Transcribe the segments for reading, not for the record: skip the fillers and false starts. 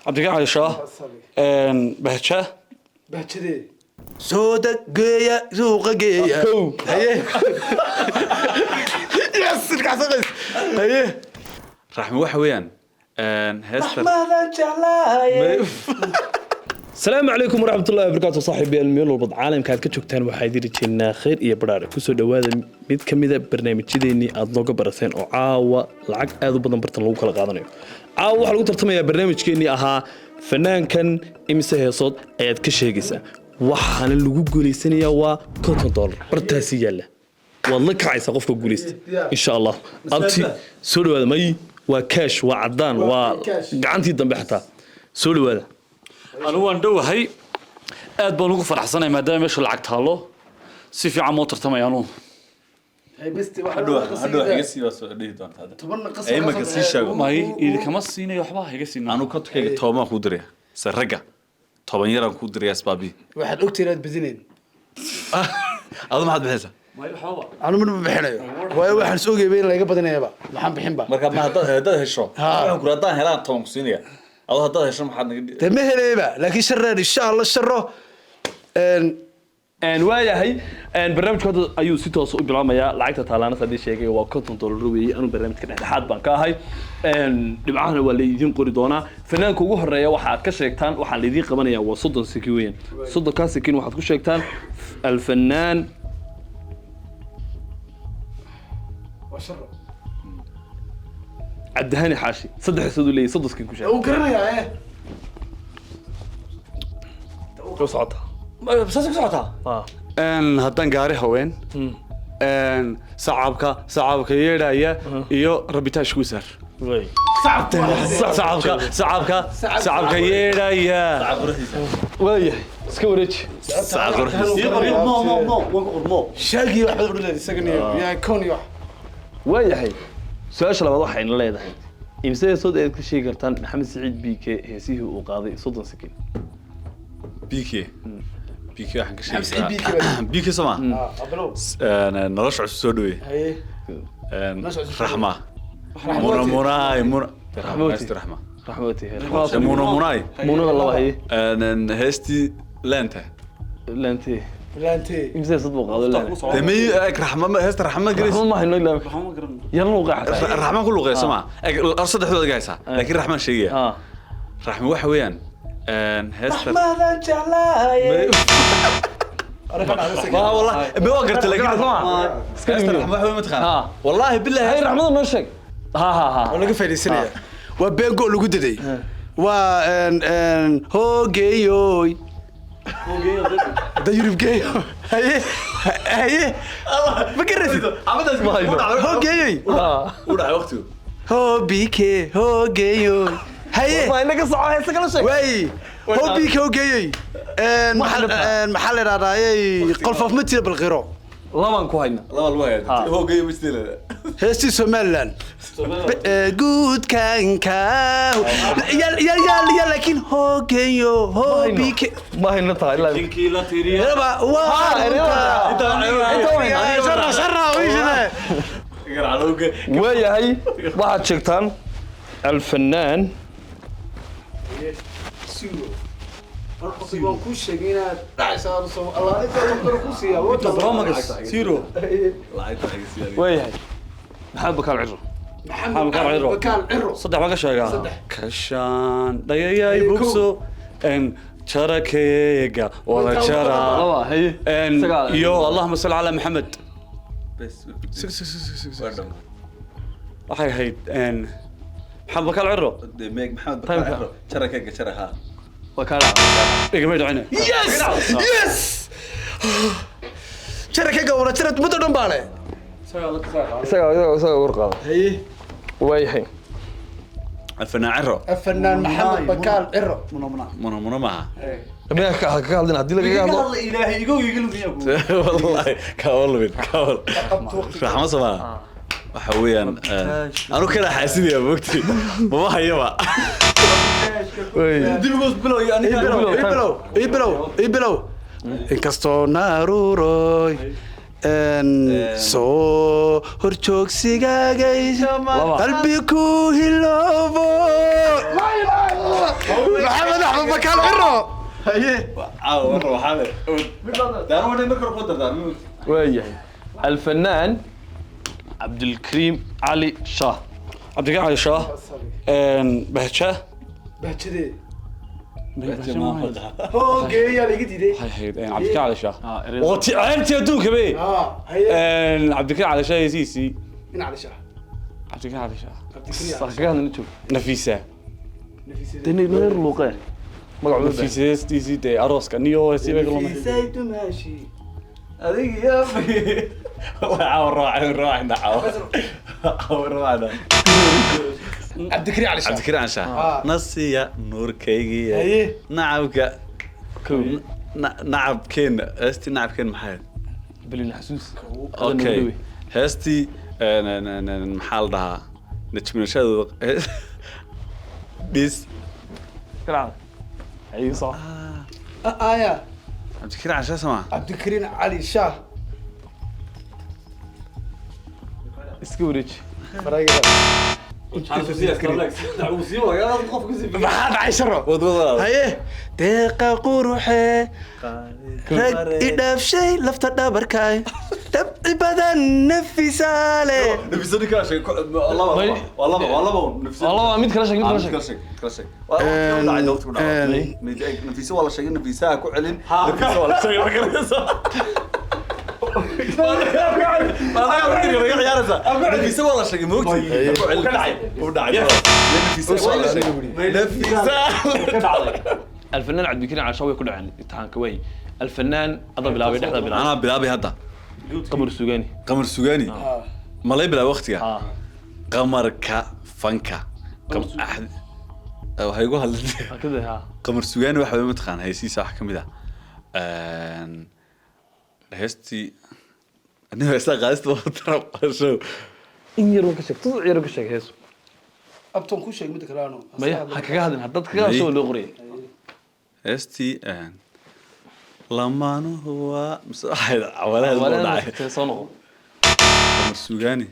عبد القاهر شاه بهجة بهجدي سودك جيا سوق جيا هيه يسر كاسقس هيه رحمة وحويان هستر ماذا جلاي السلام عليكم ورحمة الله وبركاته صاحبي الميل والبض عالم كانت كتشوكتان waxay diri jirnaa khayr iyo baraar ku soo dhawaada mid kamid ah barnaamijyadeennii aad nooga barateen oo caawa lacag aad u badan bartan lagu kala qaadanayo caawa waxa lagu tartamayaa barnaamijkeennii ahaa fanaankan imise heesood ayaad ka sheegaysaa waxaana lagu guuleysanayaa waa $50 bartaasi yaala waad la kacaysaa qofka guuleysta insha Allah abti soo dhawaada may waa cash waa cadaan waa gacantii dambe xataa soo dhawaada أنا وندو هاي أدبلوك فرحسنا ما دام مش العقد هالو سيف عم موتر تما يانو هي بستي واحد هدو هيجسي بس ليه دون هذا تبنى قصة أي ما قصيش ما هي إذا كمان سينة يحبها هيجسينا أنا كنت كي توما خودريا سرقة توما يرام خودريا أسبابي واحد أكتر بزنين هذا ما حد بحسه ما هي حوا أنا من بحنايو واحد سوق يبين لا يقبض أنا يبا محن بحن با مركب ما هذا هالشو أنا كردان هلا توم سينيا أو هذا هالشو ما حد نقدر تمهل يبا لكن شر إن شاء الله شره aan waayahay aan barnaamijkooda ayuu si toos u bilaamayaa lacagta taalaana sadii sheegay waa $50 weeyay anu barnaamijka dhexdhexaad baan ka ahay dhibcahana waa la idin qori doonaa fanaanka ugu horeeya waxa aad ka sheegtaan waxa la idin qabanayaa waa 30 seki weeyaan 30 ka sekin waxaad ku sheegtaan alfanaan وشره cabdihani xaashi saddex sidoo leeyahay 30 seki ku sheeg وقرنا يا soo socota بس ساعتها هدان قاري هوين صعبك يرايا iyo rabitash ku sar way صعبك يرايا waayahay iska wareeji مو شاقي واحد يقول لي سجني يا كوني واحد waayahay su'aasha labaad waxay in leedahay imsee soo deed ku sheegi kartaan maxamed saciid biike heesihii uu qaaday 30 sekin بيكي بيكي واحد كشيء سعيد بيكي بس. بيكي سما قبلو أنا نرش عس سودوي هي رحمة مناي رحمة raxmati مناي muunada laba hay أنا هستي لانته laantii لانتي imsee sad buu qaaday laan دمي رحمة هست رحمة جريس ma hayno ilaa yalno qaxay رحمة كله قيس سما أرصد حدود جايسة لكن رحمة شيء رحمة وحويان هست ماذا جلاي ما والله بوقرت لك هست رحمة وحويان متخان والله بالله hay raxmada noo sheeg ha ولا قفل سنة وبينقو لو قددي و ان هوغيوي ده يورب جاي هي ما قررت هوغيوي ودع وقته هو بيكي هوغيوي هي ma inaga soo haysta kala sheeg واي هو بيكي هوغيوي محل راراي قلفه متر بالغيرو laban ku hayna الله الواحد هو جاي مستيل هستي سومالان جود كان كاو يا لكن هو كيو هو بيك ma hayno tahay ilaa إنكي لا تريا يابا واه شرا شرا ويش ذا waayahay waxaad sheegtaan alfanaan سيرو waayahay maxamed bakaal ciro محمد بكال عرو صدق ما قشاقا كشان دايا بوكسو ان شركيغا ولا شرا laba hay ان يو اللهم صل على محمد بس waxay ahayd maxamed bakaal ciro محمد بكر شركة شرها wakaal igama dhacina يس شركة قورة شركة مدة دنبالة isaga war qaada هي waayahay الفنان عرو الفنان محمد بكال عرو منو معها miyaa ka hadlin hadii laga hadlo ilaahay igu yigil والله كاول رحمة صباح وحويا أنا كده حاسين يا بوقتي ما هيبا يبلو inkastoo naaruuroy soo horjoogsigaagay qalbi ku hiloobo ما كان عرو هيه عاو روحانه دارو انا ميكروفون دارو waayahay alfanaan cabdilkariim cali shaah عبد الكريم علي شاه بهجة بهجدي هاي هو جاي اللي قديدي عبد الكريم علي شاه ereyada- وتعبت يا دوك بي هي عبد الكريم علي شاه يزيسي من على شاه عبد الكريم علي شاه عبد الكريم Sax kaga hadlana joog نفيسة tani reer luuqee magacooda نفيسة ستيزي دي أروس كنيو سيبك الله زيت ماشي هذيك يا اخي عاو روح عاو روح عبد الكريم على عبد شاه الكريم عشان نصية نور كيجي هيه نعبك نعب كين هستي نعب كين محل balil xasuus اوكي هستي محل ده نتمنى شادو بيس karaacda ayuu soo آية عبد الكريم عشان سمع عبد الكريم علي شاه iska wareeji فريق ما حد عشرة وضوض هيه دقة قروحي رق إدف شيء لفت دبركاي تبقي بدن نفي سالي نفسي كل شيء والله نفسي والله mid kala sheeg mid kala كل sheeg شيء كل شيء نفسي والله شيء نفسي كل علم نفسي والله شيء نفسي والله شيء موجود alfanaan cabdilkariim cali shaah way ku dhaceen imtixaanka way alfanaan ada bilaabay dhexda bilaabay انا بلابي هذا qamar sugaani قمر سوغاني ما لي بلا وقتها ها قمر فنكا احد او هيغو هل كده ها قمر سوغاني waxa ma taqaan haysiisa wax kamid ah heesti aniga isla qaadista tarab qasho in yar ka sheeg tud yar ka sheeg heeso أبتون كل شيء مدك لانو maya ha kaga hadin hadad kaga soo loo qoriyay heesti lamaanu huwa awalaha loo dhacay soo noqo قمر سوغاني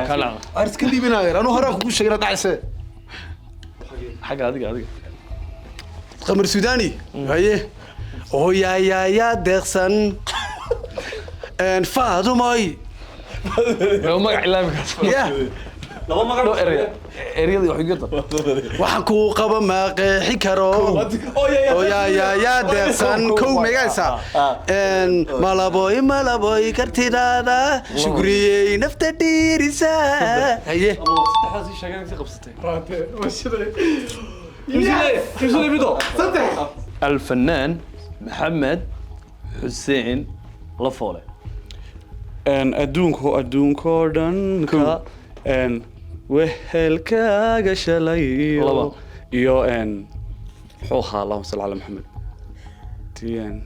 kala أرس كذي بناير أنا هراك كل شيء لا عسى xaga adiga قمر سوداني هيه هو يا دخسن إن فادو ماي loo magac ilaamkaas يا loo erey ereyada wax iga tar waxaan ku qaba ma qeexi karo oo yaa deeqsan kow megaysa malaboy kartidaada shukriyey nafta dhiirisa haye taxaasi sheegan si qabsatay alfanaan maxamed xuseen lafoole adduunko dhanka wehelkaaga shalayo Laba. iyo muxuu ahaa allahuma salli calaa maxamed tn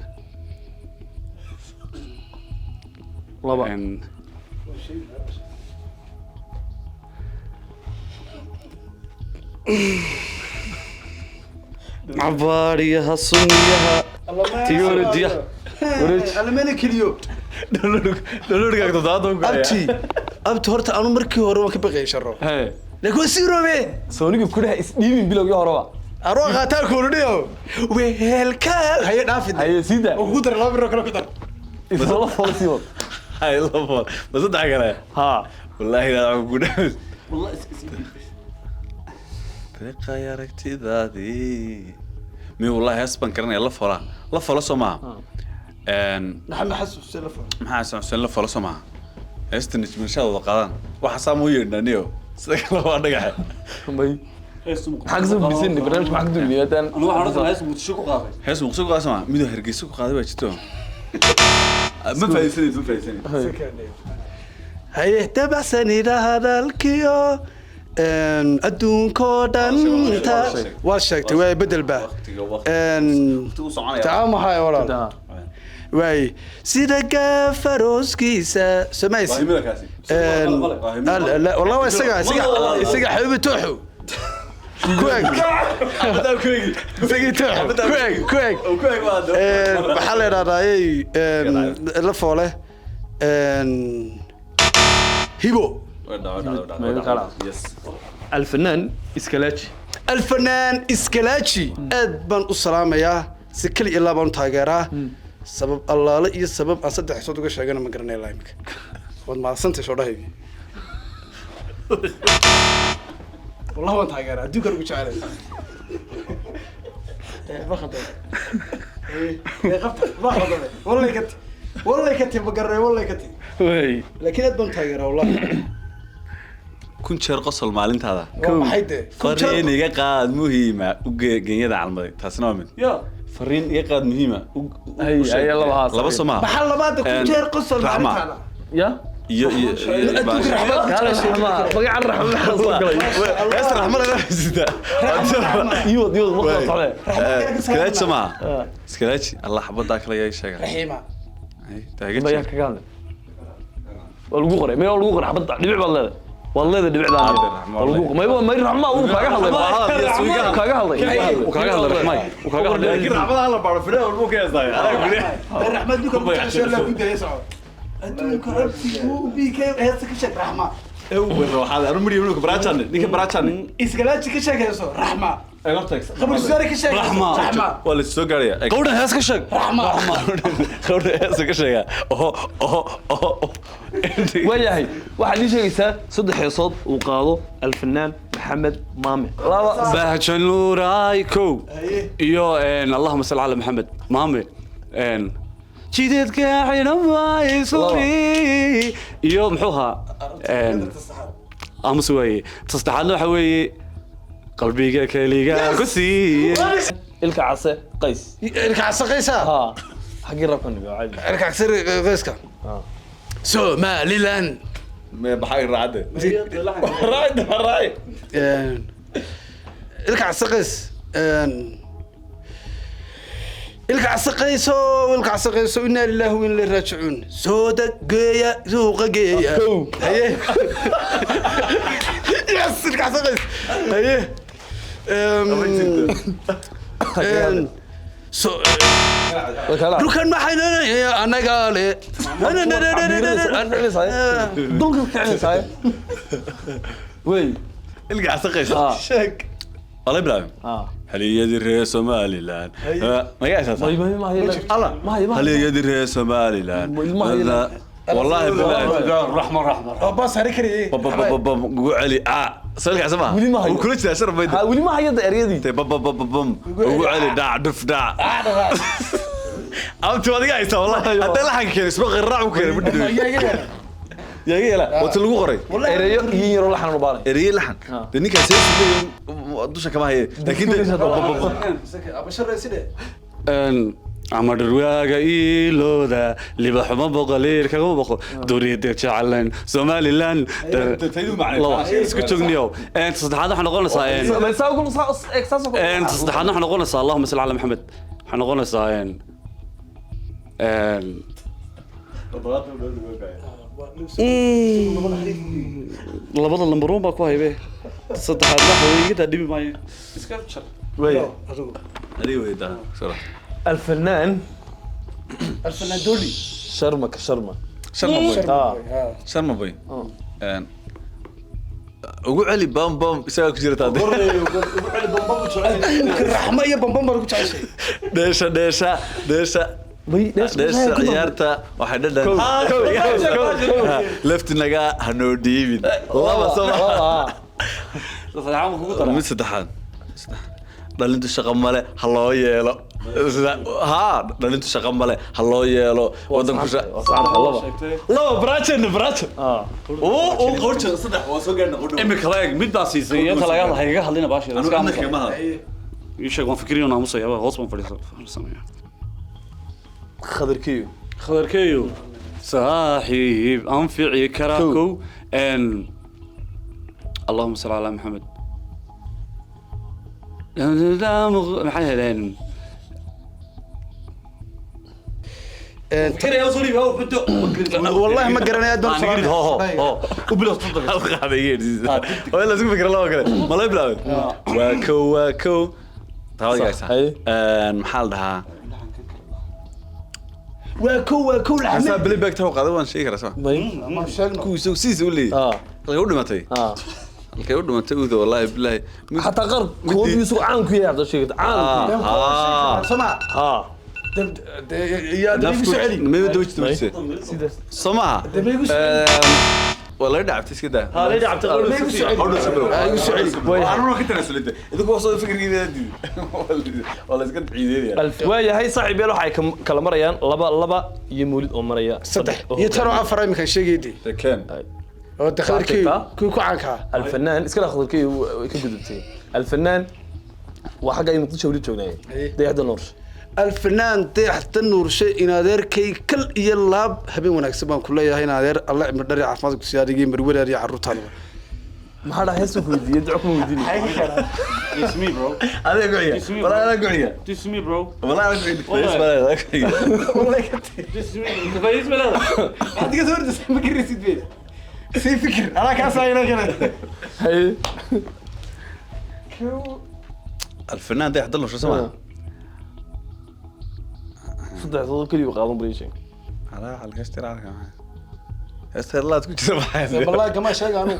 laba cabaariyaha sunniyaha tiyolojiya almana keliyo dhalurigaaga toddobaad abti horta anu markii hore waan ka baqay sharo hee laakiin waa sii roobe sooniga ku dhahay isdhiibin bilowgii horeba aroo qaataa kooludhiyo wehelka haye dhaafid haye sida oo ku dar laba biro kale ku dar isla lafoole sii wad hay labo ma saddex kale ها wallaahi daa ku dhaw deeqay aragtidaadii mi wallaahi hasban karanaya la fola soo maaha naxan xasus selafo maxaa soo la fola soo maaha heesta nijmashada wada qaadaan waxa saam u yeedhaniyo sida kale waa dhagaxa may maxaa kasoo bisin barnaamij maxaa ku duuliyaataan anu waxaan rabaa hees muqdisho ku qaaday hees muqdisho ku qaasama midoo hargeysa ku qaaday baa jirto ma faa'iideysanay haye dabacsanida hadalkiyo adduunkoo dhanta waa sheegtay waa bedelba taamahay walaal waay sida gaafarooskiisa samaysi والله isaga xubbi tooxo kueg maxaa la yidhahdaa la foole hibo الفنان اسكالاتشي الفنان اسكلاتشي اد بان السلام يا سكل إلا بان تاجرة سبب الله لا إيه سبب أصدق حسود وش أنا ما قرني لا يمكن وما صنت شو رأيي والله وانت تاجرة دوك أروح شعره باخذ باخذ والله كتي بقرر والله كتي way لكن اد بان تاجرة والله كنت شهر قصل مالنت هذا حيده فرين يقعد مهمة وجينا على الماضي تحسنا من يا فرين يقعد مهمة هي يلا بها لا بس ما محل بعد كنت شهر قصة رحمة. هذا يا رحمة بقى الرحمة يا رحمة الله يسدها يود مخلص عليه سكراتش ما سكراتش الله حبض ذاك لي شيء رحيمة بيا كان والجو قري ما والجو قري حبط دبع والله والله ذا دبع والجو ما الرحمة هو كاجا هذا كاجا هذا وكاجا هذا رحمة وكاجا هذا لكن رحمة الله بعرف فينا والمو كيس الرحمة دوك متعشر لا بده يسعد أنتم كربتي مو بيك هسه كشك رحمة هذا أنا مريم لك براتشان ديك براتشان إسكالاتي كشك هسه رحمة خبر السؤال كشك رحمة ولا السوق عليه قولنا هاس كشك رحمة خبر هسه كشيء وياهي واحد ليش يسا صدح يصد وقاضه الفنان محمد مامي بهجن ورايكو يو ان اللهم صل على محمد مامي ان جديد كاحنا ما يسوري يو محوها ان امسوي تصدحنا waxa weeye qalbiga kaliga ku sii ilka case qays الكعسة قيسة ها حقي رقم عادي الكعسة قيسك سو ما ليلان ما بحاجة رعدة رعدة الكعسة قيس الكعسة قيسو والكعسة قيسو إنا لله وإنا إليه راجعون سودة جيا سوق جيا هيه يس الكعسة قيس هيه سو لو كان ما حنا أنا قال دول كعين صاير وي القى سقيس شك الله يبلغ هل يدي الرئيس سومالي الآن ما قاعد طيب ما هي الله ما هي هل يدي الرئيس سومالي الآن والله بالله رحمة باص هريك ايه قول علي سألك عسمها ولي ما هي وكل شيء أشرب بيد ولي ما هي الدائرية بم قول علي دع دف دع أنت ما تقاعد والله حتى لا حاجة كذا اسمه غير راعي وكذا يا جيلا وتلقوا قري إيريو ينيرو لحن مبارك إيريو لحن لأني كاسيس دوشة كمان هي لكن بشر سيده ان عمر الواقع إيلو ذا اللي بحما بقليل كم بقول دوري جعلن سومالي لان تتيدوا معنا الله اسكت نيو انت صدحنا احنا قلنا صاين ما يساوي كل إكساس انت صدحنا احنا قلنا صا اللهم صل على محمد احنا قلنا صاين ان labada lambaroon baa ku haybe saddexaad wax weeyida dhibi maayo iska jar وي هذه ويدا صراحة الفنان دولي شرمة كشرمة شرم بوي وقول علي بام بام يسوي كثير تادي الرحمة يا بمبم بركو تعيش ديشا ديشا عيارتا واحد لفت النجاة هنو ديفيد الله بسمع من سدحان dhalintu shaqo male ha loo yeelo dhalintu shaqo male ha loo yeelo wadanku laba braachen oo qorto saddex waa soo gaarna qodhow imika laag mid baa siisay inta laga hayga hadlina baashida iska anu kama hada يشيك وان فكرين أنا مصيبة غصب فريسة خضر كيو صاحب أنفعي كراكو إن اللهم صل على محمد لا محل ترى يا صليب هو بدو والله ما قرنا يدون صراحة هو وبلا صدق هذا يجي ولا لازم فكر الله كذا ما لا يبلا واكو تعال يا سا محل ده واكو حساب بلي باك تو قادو وان شيء كرا سما ما شاء الله كو سو سيس ولي يقول ما تي halkay u dhimatay uda wallaahi bilaahi xataa qaar koodiisu caan ku yahay hadda sheegay caan soma ha يا دبي سعلي ma dawjta sida somaha دبي wala dhacabtay iska daa ha la dhacabtay hawdha sabab ايوه سعلي waxaan ka tanaasulay idinku waa soo fikirkiina dib wala iska ciideeyaa alf waayahay saaxiib yeel waxay kala marayaan laba iyo muulid oo maraya صدح يترى افر يمكن شيء kan oo dakhalkii ku caanka الفنان iskala khadalkii ka gudubtay الفنان waxa ay muqdisho wali joognay deexda nuur الفنان deexda nuur shay in adeerkay kal iyo laab habeen wanaagsan baan ku leeyahay in adeer Allah ibn dhari caafimaad ku siyaadiyay marwada iyo caruurtaan maxaa dhahay soo weydiiyay duco ku weydiiyay It's me, bro. adeeg go'ya wala adeeg go'ya It's me, bro. wala adeeg go'ya It's me. كويس بلا. هذيك صورة فكر رسيد بيه سي فكر انا كاساينا كده hay الفنان ده يحضر له شو اسمه saddex soo kaliya qaadan breeshin على الكاستر على كمان استر تكون كده معايا والله كما شيء انو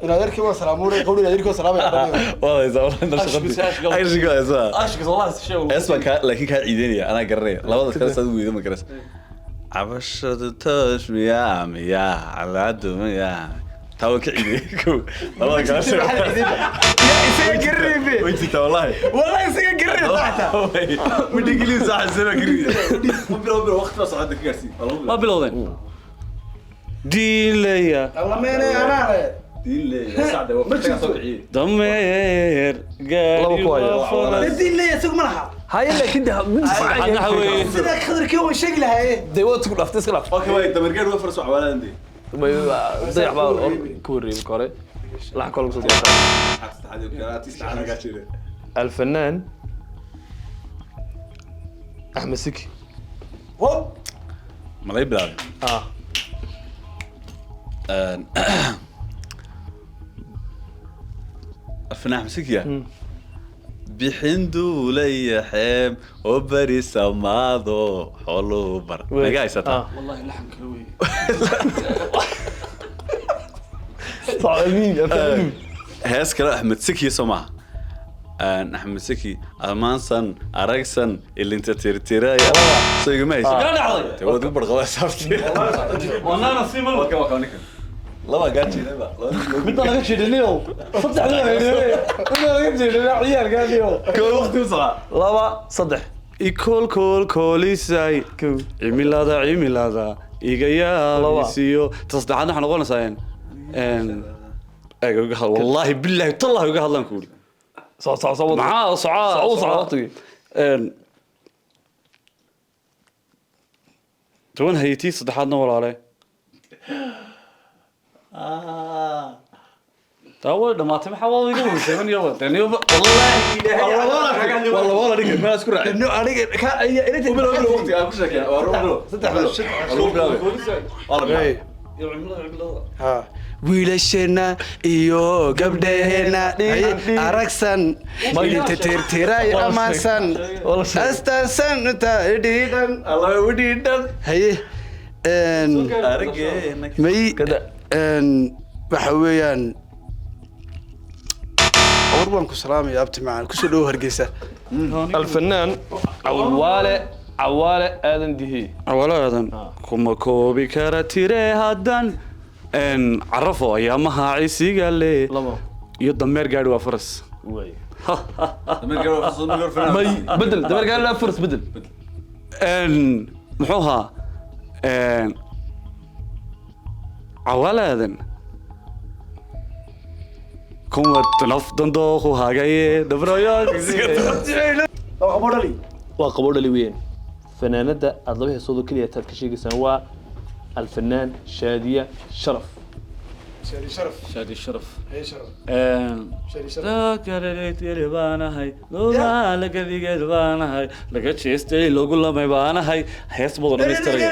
in adeerkii waa salaamuray qowli adeerkii waa salaamay والله اذا والله شغلتي اي شيء يا زلمه ashkas wallahi sheego اسمع لكن كان عيدينيا انا قريه لبدا كلا ساد ويدا ما كرس عبشر تشميا ميا على عدو يا تو كعيدي والله كان شيء يا اسا قريبي وانت والله والله اسا قريبي تحت ودي جلي ساعه سنه قريبي بلا وقت بس عندك كرسي ما بلودين. ديليا الله ماني انا دي اللي ساعده وقت صبعي ضمير لو كوايا. قال دي اللي يسوق ملها hay laakiin de عندنا حوي سيدك خضركي هو شيء لها de waad ku dhaftay iska dhaftay اوكي واي دمرجال وفر سو عوالان دي dayax baa ku wareeyay kore la kala soo diyaarsan حتى كراتي استعانه قاشيره الفنان احمد سكي هوب ملاي بلاد الفنان مسكيا بحندو لي حيم وبري سماضو حلو بر نجاي ستا والله لحن كلوي. صعبين هاس كلا احمد سكي سمع احمد سكي امانسن ارقسن اللي انت تيرتيرايا سوي ما يصير انا عضي. تو دبر خلاص عرفتي والله نصيب اوكي اوكي نك لا ما قاعد شيء لا mid laga jeedinayo saddex laga jeedinayo ciyaar gaadiyo كل وقت يوصل laba saddex koolkoolkoolisay cimilada iga yaabisiyo tasdaxaadna waxaa noqonaysaa wallaahi bilaahi tallahi uga hadlaan kuuri soo maxaa socaa waqtigii toban hayitii saddexaadna walaale taa way dhamaatay maxaa waa iga weyseeban iyo wadaniyo wallaahi والله ديك ما اسكر انه انا كان اي وبلا وقت اكو شكل والله ها wiilasheenna iyo gabdhaheenna aragsan inta tirtiray amaansan astaansan taadhiidan الله وديدن haye arageenak may waxa weeyaan war waan ku salaamaya abti macaan kusoo dhow hargeysa الفنان عوالة آدم دهي walaadan kuma koobi kara tire haddan carafo ayaamaha cisiga le لما iyo dameer gaadhi waa faras وي ما قالوا خصوصا نقول فلان مي بدل دمر قال لا فرس بدل muxuu ahaa cawalaadan kuma nafdan dooku hagaye dabrayaal وقبول اللي وين فنانة أضربها صوت كلية تركشي سنوا الفنان شادية شرف shari sharaf shaadi sharaf hay sharaf shari sharaf takaraleetiri baanahay lugaa lagadigeed baanahay laga jeestay logu lamay baanahay hees badan dhamaystiraya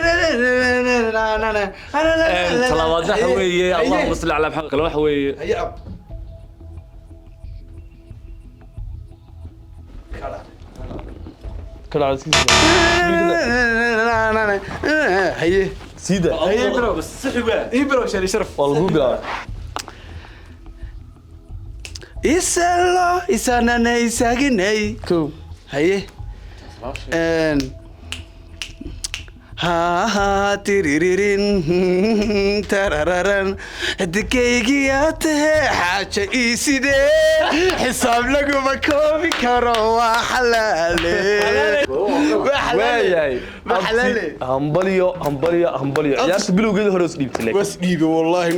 talabaad waxa weeye allahumma salli ala maxamed kale waxa weeye haye ab كلا عزيز haye سيدة haye bro bas sixi waa ii bro shari sharaf والله بلا isalo isanana isaginay kow haye ha tiriririn tarararan dikaygiyaa tahe xaaja ii sidee xisaab laguma koobi karo waa xalaale waayahay hambalyo ciyaarta bilowgeeda hore is dhiibtay was dhiibe wallahi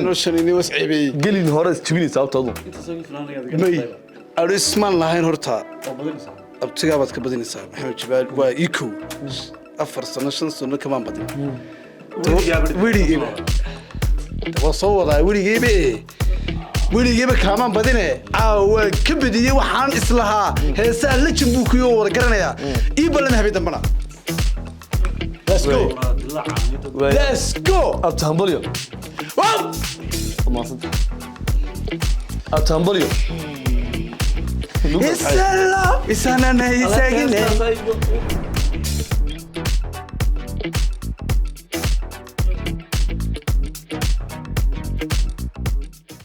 nushanini was ciibey gelin hore is jibinaysa sababtoodu may arisman lahayn horta abtigaa baad ka badinaysaa maxamed jibaal waa ikow 4 sano 5 sano kamaan badin weligiiba waa soo wadaa weligiiba kaamaan badine waa ka badiyey waxaan islahaa heesaa la jambuukiyo wada garanayaa ii ballan habeen dambana let's go abta hambalyo abta hambalyo isala isanana isagine